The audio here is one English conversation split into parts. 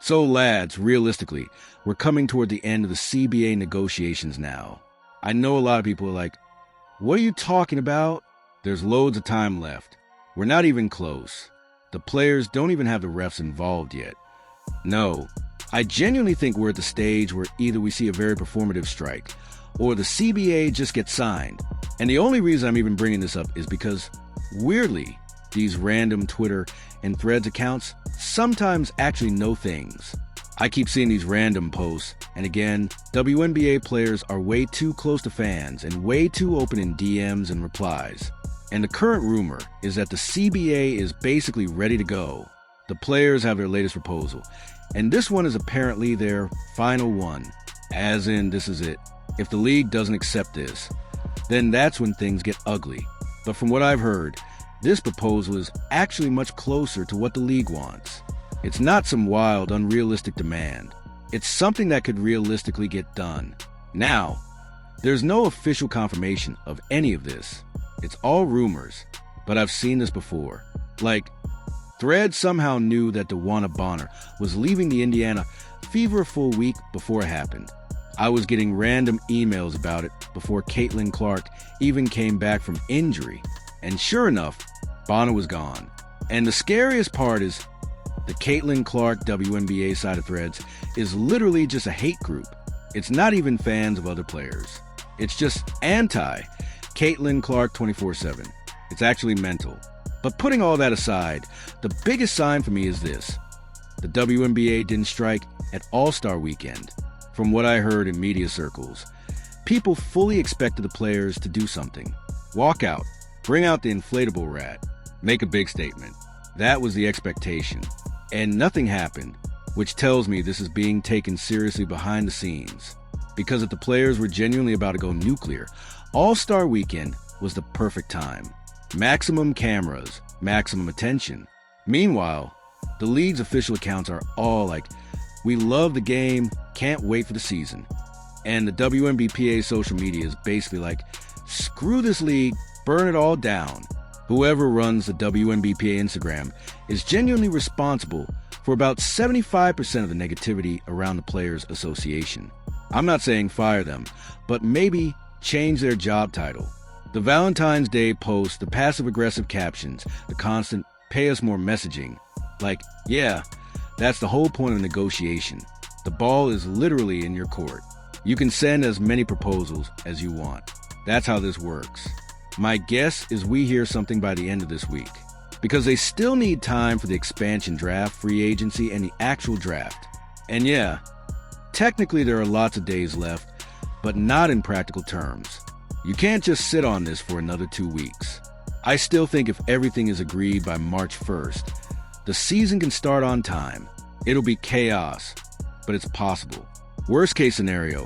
So lads, realistically, we're coming toward the end of the CBA negotiations now. I know a lot of people are like, what are you talking about? There's loads of time left. We're not even close. The players don't even have the refs involved yet. No, I genuinely think we're at the stage where either we see a very performative strike or the CBA just gets signed. And the only reason I'm even bringing this up is because, weirdly, these random Twitter and Threads accounts sometimes actually know things. I keep seeing these random posts, and again, WNBA players are way too close to fans and way too open in DMs and replies. And the current rumor is that the CBA is basically ready to go. The players have their latest proposal, and this one is apparently their final one, as in this is it. If the league doesn't accept this, then that's when things get ugly. But from what I've heard, this proposal is actually much closer to what the league wants. It's not some wild, unrealistic demand. It's something that could realistically get done. Now, there's no official confirmation of any of this. It's all rumors, but I've seen this before. Like, Thread somehow knew that DeWanna Bonner was leaving the Indiana Fever a full week before it happened. I was getting random emails about it before Caitlin Clark even came back from injury. And sure enough, Bonner was gone. And the scariest part is the Caitlin Clark WNBA side of Threads is literally just a hate group. It's not even fans of other players. It's just anti-Caitlin Clark 24/7. It's actually mental. But putting all that aside, the biggest sign for me is this. The WNBA didn't strike at All-Star Weekend. From what I heard in media circles, people fully expected the players to do something. Walk out, bring out the inflatable rat, make a big statement. That was the expectation. And nothing happened, which tells me this is being taken seriously behind the scenes. Because if the players were genuinely about to go nuclear, All-Star Weekend was the perfect time. Maximum cameras, maximum attention. Meanwhile, the league's official accounts are all like, we love the game, can't wait for the season. And the WNBPA social media is basically like, screw this league, burn it all down. Whoever runs the WNBPA Instagram is genuinely responsible for about 75% of the negativity around the Players Association. I'm not saying fire them, but maybe change their job title. The Valentine's Day posts, the passive-aggressive captions, the constant pay us more messaging. Like, yeah, that's the whole point of negotiation. The ball is literally in your court. You can send as many proposals as you want. That's how this works. My guess is we hear something by the end of this week, because they still need time for the expansion draft, free agency, and the actual draft. And yeah, technically there are lots of days left, but not in practical terms. You can't just sit on this for another 2 weeks. I still think if everything is agreed by March 1st, the season can start on time. It'll be chaos, but it's possible. Worst case scenario,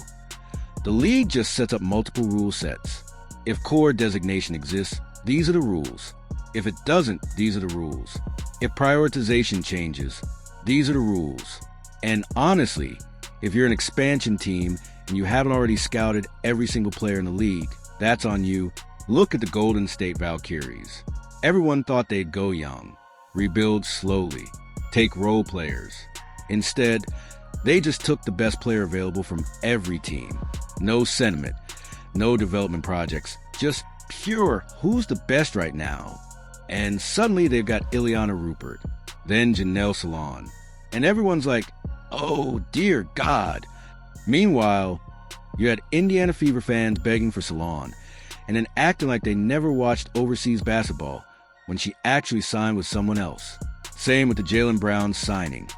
the league just sets up multiple rule sets. If core designation exists, these are the rules. If it doesn't, these are the rules. If prioritization changes, these are the rules. And honestly, if you're an expansion team and you haven't already scouted every single player in the league, that's on you. Look at the Golden State Valkyries. Everyone thought they'd go young, rebuild slowly, take role players. Instead, they just took the best player available from every team. No sentiment, no development projects, just pure who's the best right now. And suddenly they've got Ileana Rupert, then Janelle Salon. And everyone's like, oh dear God. Meanwhile, you had Indiana Fever fans begging for Salon, and then acting like they never watched overseas basketball when she actually signed with someone else. Same with the Jaylen Brown signing.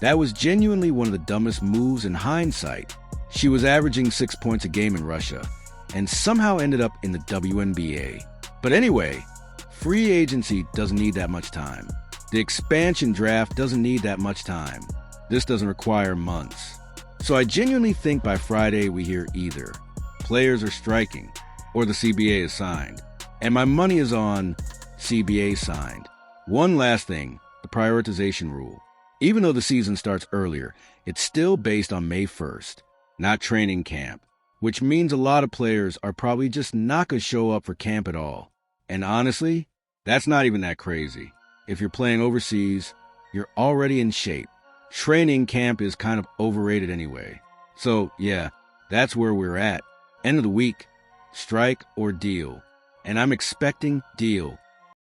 That was genuinely one of the dumbest moves in hindsight. She was averaging 6 points a game in Russia, and somehow ended up in the WNBA. But anyway, free agency doesn't need that much time. The expansion draft doesn't need that much time. This doesn't require months. So I genuinely think by Friday we hear either players are striking or the CBA is signed. And my money is on CBA signed. One last thing, the prioritization rule. Even though the season starts earlier, it's still based on May 1st, not training camp, which means a lot of players are probably just not going to show up for camp at all. And honestly, that's not even that crazy. If you're playing overseas, you're already in shape. Training camp is kind of overrated anyway. So, yeah, that's where we're at. End of the week, strike or deal. And I'm expecting deal.